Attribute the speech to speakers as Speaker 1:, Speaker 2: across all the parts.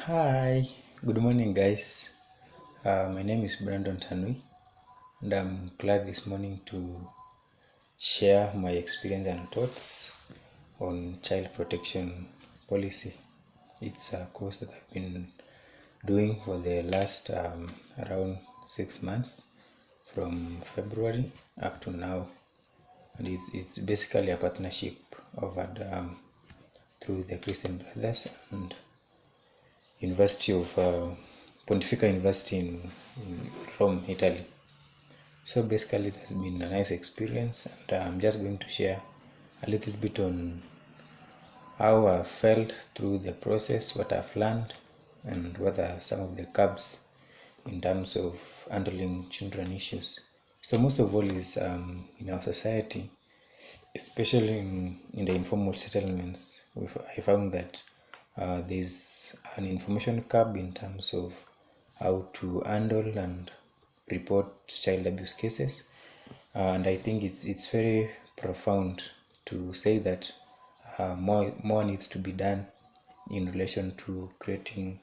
Speaker 1: Hi, good morning, guys. My name is Brandon Tanui, and I'm glad this morning to share my experience and thoughts on child protection policy. It's a course that I've been doing for the last around 6 months, from February up to now, and it's basically a partnership offered through the Christian Brothers and University of Pontifica University in Rome, Italy. So basically, it has been a nice experience, and I'm just going to share a little bit on how I felt through the process, what I've learned, and what are some of the curbs in terms of handling children issues. So most of all is in our society, especially in the informal settlements, I found that there's an information curb in terms of how to handle and report child abuse cases, and I think it's very profound to say that more needs to be done in relation to creating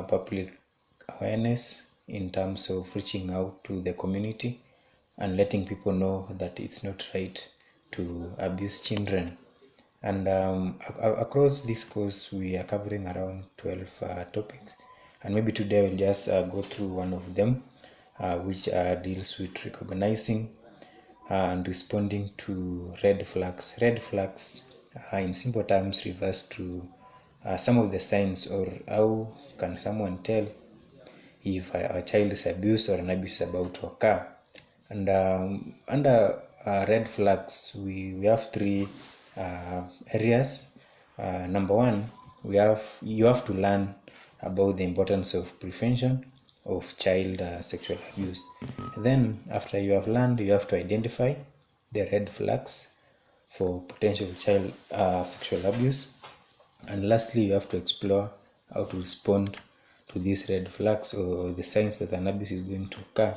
Speaker 1: public awareness in terms of reaching out to the community and letting people know that it's not right to abuse children. And across this course, we are covering around 12 topics, and maybe today we'll just go through one of them, which deals with recognizing and responding to red flags. Red flags, in simple terms, refers to some of the signs, or how can someone tell if a child is abused or an abuse is about to occur. And under red flags, we have three areas. Number one, you have to learn about the importance of prevention of child sexual abuse. Then, after you have learned, you have to identify the red flags for potential child sexual abuse. And lastly, you have to explore how to respond to these red flags or the signs that an abuse is going to occur.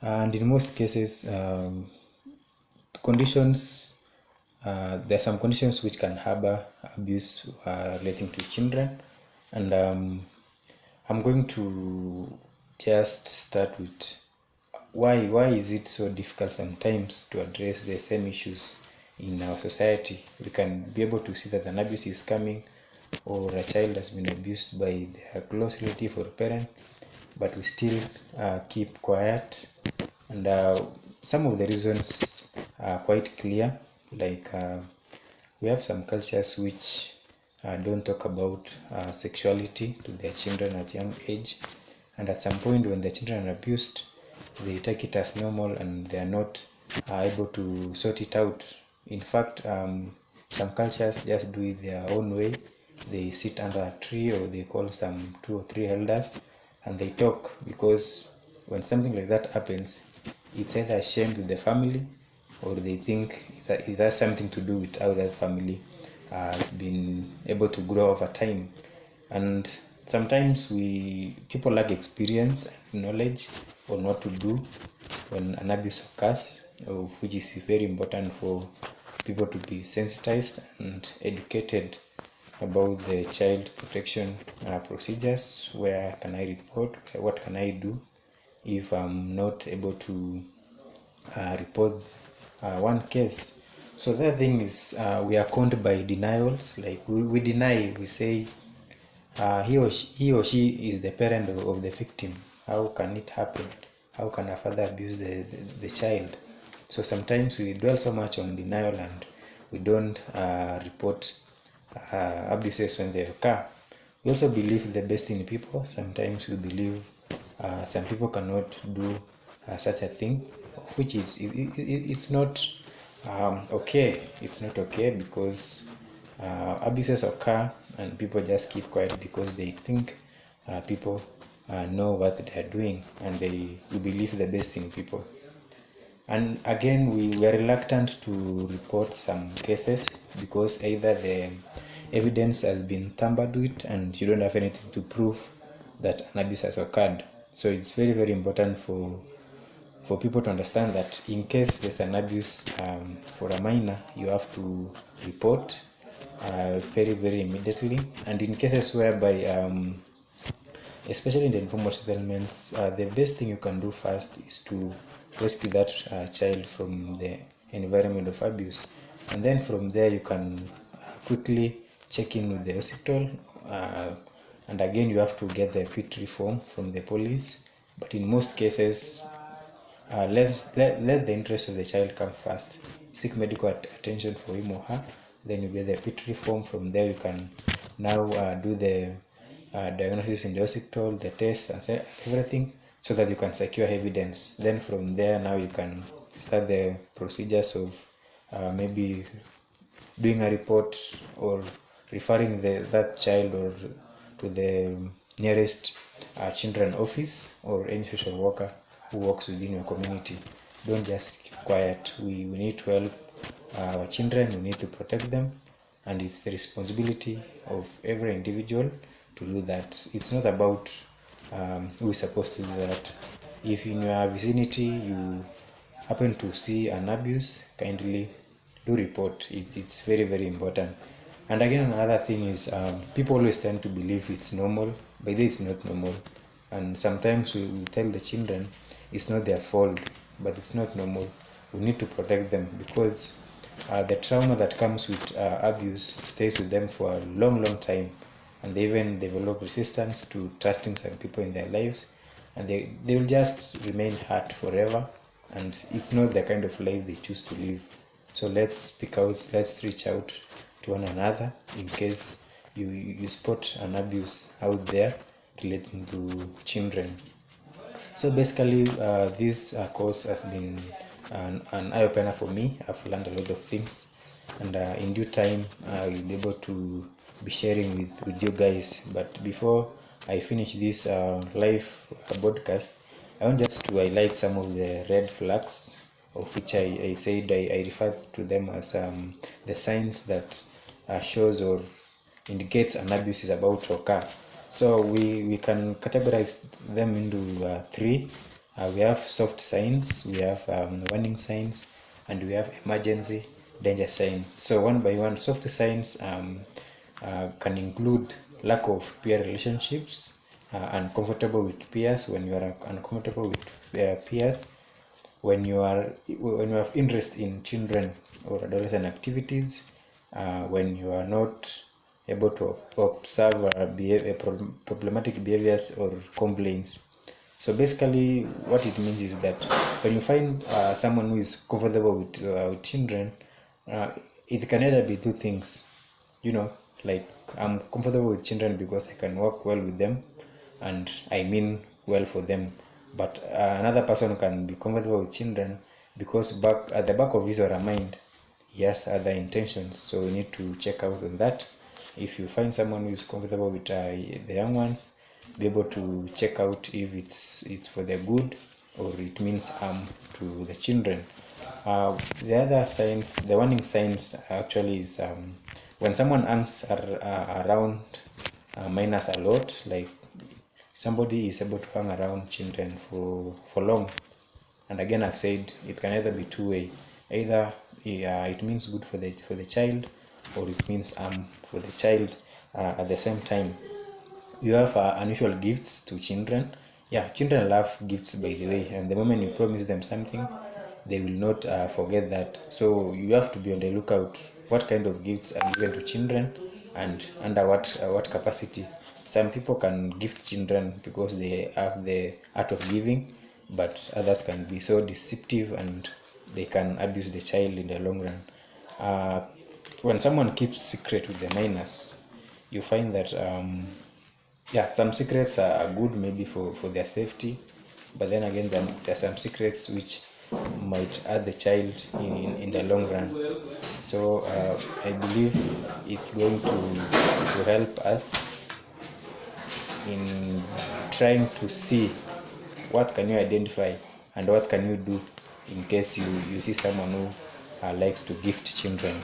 Speaker 1: And in most cases, conditions there are some conditions which can harbor abuse relating to children, and I'm going to just start with why is it so difficult sometimes to address the same issues in our society. We can be able to see that an abuse is coming, or a child has been abused by their close relative or parent, but we still keep quiet. And some of the reasons are quite clear, like we have some cultures which don't talk about sexuality to their children at young age, and at some point when the children are abused, they take it as normal and they are not able to sort it out. In fact, some cultures just do it their own way. They sit under a tree, or they call some 2 or 3 elders, and they talk, because when something like that happens, it's either shamed with the family, or they think that it has something to do with how that family has been able to grow over time. And sometimes people lack experience and knowledge on what to do when an abuse occurs, which is very important for people to be sensitized and educated about the child protection procedures. Where can I report? What can I do if I'm not able to report one case? So the thing is, we are conned by denials. Like we deny, we say he or she is the parent of the victim. How can it happen? How can a father abuse the child? So sometimes we dwell so much on denial, and we don't report abuses when they occur. We also believe the best in people. Sometimes we believe some people cannot do such a thing, which is it's not okay. It's not okay, because abuses occur and people just keep quiet because they think people know what they are doing, and we believe the best in people. And again, we are reluctant to report some cases because either the evidence has been tampered with and you don't have anything to prove that an abuse has occurred. So it's very, very important for people to understand that in case there's an abuse for a minor, you have to report, very, very immediately. And in cases whereby especially in the informal settlements, the best thing you can do first is to rescue that child from the environment of abuse, and then from there you can quickly check in with the hospital, and again you have to get the P3 form from the police. But in most cases, let the interest of the child come first. Seek medical attention for him or her, then you get the P3 form. From there you can now do the diagnosis in the hospital, the tests and everything, so that you can secure evidence. Then from there now you can start the procedures of maybe doing a report or referring that child or to the nearest children office or any social worker who works within your community. Don't just keep quiet. We need to help our children, we need to protect them, and it's the responsibility of every individual to do that. It's not about who is supposed to do that. If in your vicinity you happen to see an abuse, kindly do report. It's very, very important. And again, another thing is people always tend to believe it's normal, but it's not normal. And sometimes we tell the children it's not their fault, but it's not normal. We need to protect them, because the trauma that comes with abuse stays with them for a long, long time, and they even develop resistance to trusting some people in their lives, and they will just remain hurt forever, and it's not the kind of life they choose to live. So let's speak out, let's reach out to one another in case you spot an abuse out there relating to children. So basically, this course has been an eye-opener for me. I've learned a lot of things, and in due time I'll be able to be sharing with you guys. But before I finish this live broadcast, I want just to highlight some of the red flags, of which I said I refer to them as the signs that shows or indicates an abuse is about to occur. So we can categorize them into three. We have soft signs, we have warning signs, and we have emergency danger signs. So one by one, soft signs can include lack of peer relationships, uncomfortable with peers. When you are uncomfortable with peers, when you have interest in children or adolescent activities, when you are not able to observe problematic behaviors or complaints. So basically what it means is that when you find someone who is comfortable with children, it can either be two things, like I'm comfortable with children because I can work well with them and I mean well for them. But another person can be comfortable with children because at the back of his or her mind he has other intentions. So we need to check out on that. If you find someone who is comfortable with the young ones, be able to check out if it's for their good or it means harm to the children. The other signs, the warning signs actually is when someone hangs around minors a lot, like somebody is able to hang around children for long. And again, I've said it can either be two-way. Either it means good for the child, or it means harm for the child at the same time. You have unusual gifts to children. Yeah, children love gifts, by the way, and the moment you promise them something, they will not forget that. So you have to be on the lookout what kind of gifts are given to children and under what capacity. Some people can gift children because they have the art of giving, but others can be so deceptive and they can abuse the child in the long run. When someone keeps secret with the minors, you find that some secrets are good maybe for their safety, but then again there are some secrets which might hurt the child in the long run. So I believe it's going to help us in trying to see what can you identify and what can you do in case you see someone who likes to gift children.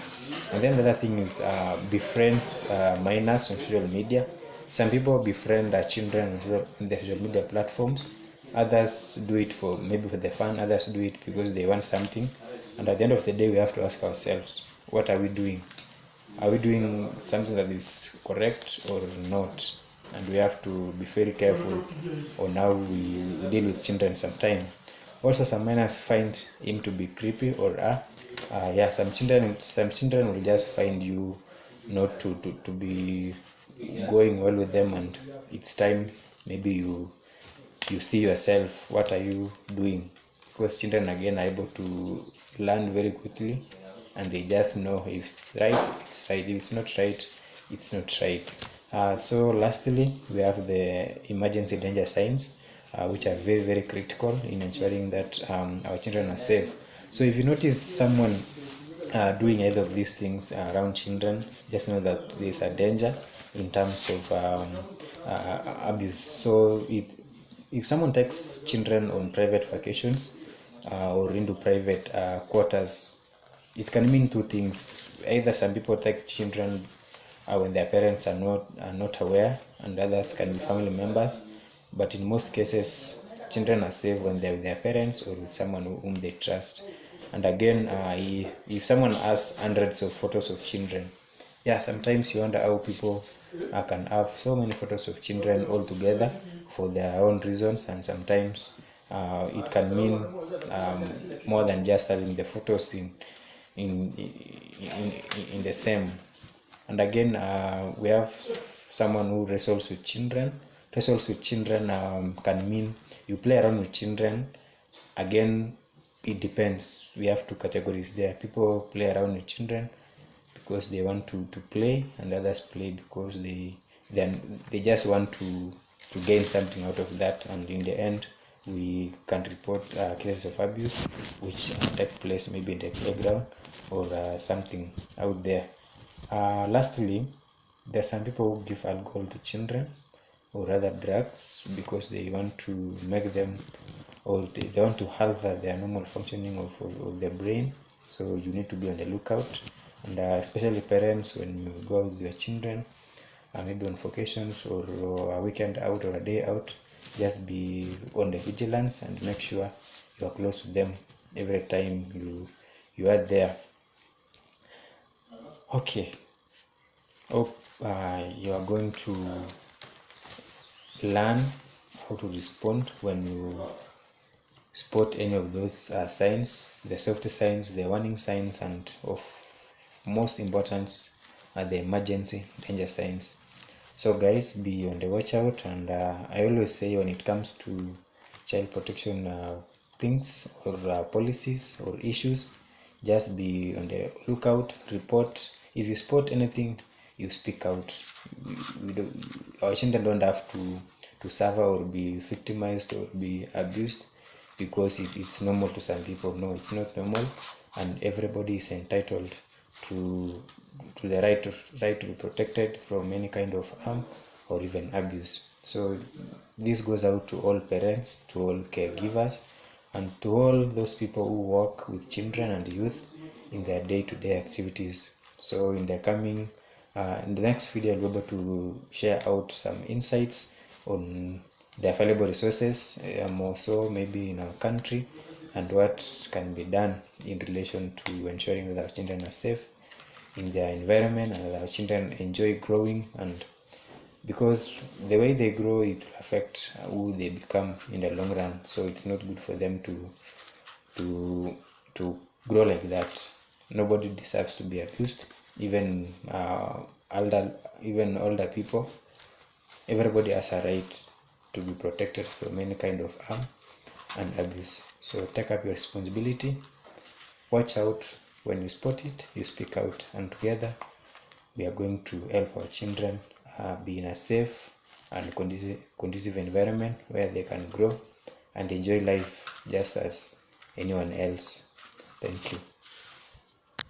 Speaker 1: And then the other thing is befriends minors on social media. Some people befriend children on the social media platforms. Others do it for the fun. Others do it because they want something. And at the end of the day, we have to ask ourselves, what are we doing? are we doing something that is correct or not? And we have to be very careful on how we deal with children sometimes. Also, some minors find him to be creepy, or yeah, some children will just find you not to be going well with them, and it's time maybe you see yourself, what are you doing? Because children again are able to learn very quickly, and they just know if it's right, it's right, if it's not right, it's not right. So lastly, we have the emergency danger signs, which are very, very critical in ensuring that our children are safe. So if you notice someone doing either of these things around children, just know that there's a danger in terms of abuse. So if someone takes children on private vacations or into private quarters, it can mean two things. Either some people take children when their parents are not aware, and others can be family members. But in most cases, children are safe when they're with their parents or with someone whom they trust. And again, if someone has hundreds of photos of children, yeah, sometimes you wonder how people can have so many photos of children all together for their own reasons, and sometimes it can mean more than just having the photos in, in, in the same. And again, we have someone who wrestles with children. Wrestles with children can mean you play around with children. Again, it depends. We have two categories there. People play around with children because they want to play, and others play because they just want to gain something out of that, and in the end we can report cases of abuse which take place maybe in the playground or something out there. Lastly, there are some people who give alcohol to children or other drugs because they want to make them, or they want to alter their normal functioning of their brain. So you need to be on the lookout, and especially parents, when you go out with your children, maybe on vacations or a weekend out or a day out, just be on the vigilance and make sure you are close to them every time you are there. Okay, hope you are going to learn how to respond when you spot any of those signs, the soft signs, the warning signs, and of most important are the emergency danger signs. So guys, be on the watch out, and I always say when it comes to child protection things or policies or issues, just be on the lookout, report. If you spot anything, you speak out. Our children don't have to suffer or be victimized or be abused because it's normal to some people. No, it's not normal, and everybody is entitled to the right to be protected from any kind of harm or even abuse. So this goes out to all parents, to all caregivers, and to all those people who work with children and youth in their day-to-day activities. So in the next video, I'll be able to share out some insights on the available resources, also maybe in our country, and what can be done in relation to ensuring that our children are safe in their environment and that our children enjoy growing, and because the way they grow, it will affect who they become in the long run. So it's not good for them to grow like that. Nobody deserves to be abused, even older people. Everybody has a right to be protected from any kind of harm and abuse. So take up your responsibility, watch out. When you spot it, you speak out, and together we are going to help our children be in a safe and conducive environment where they can grow and enjoy life just as anyone else. Thank you.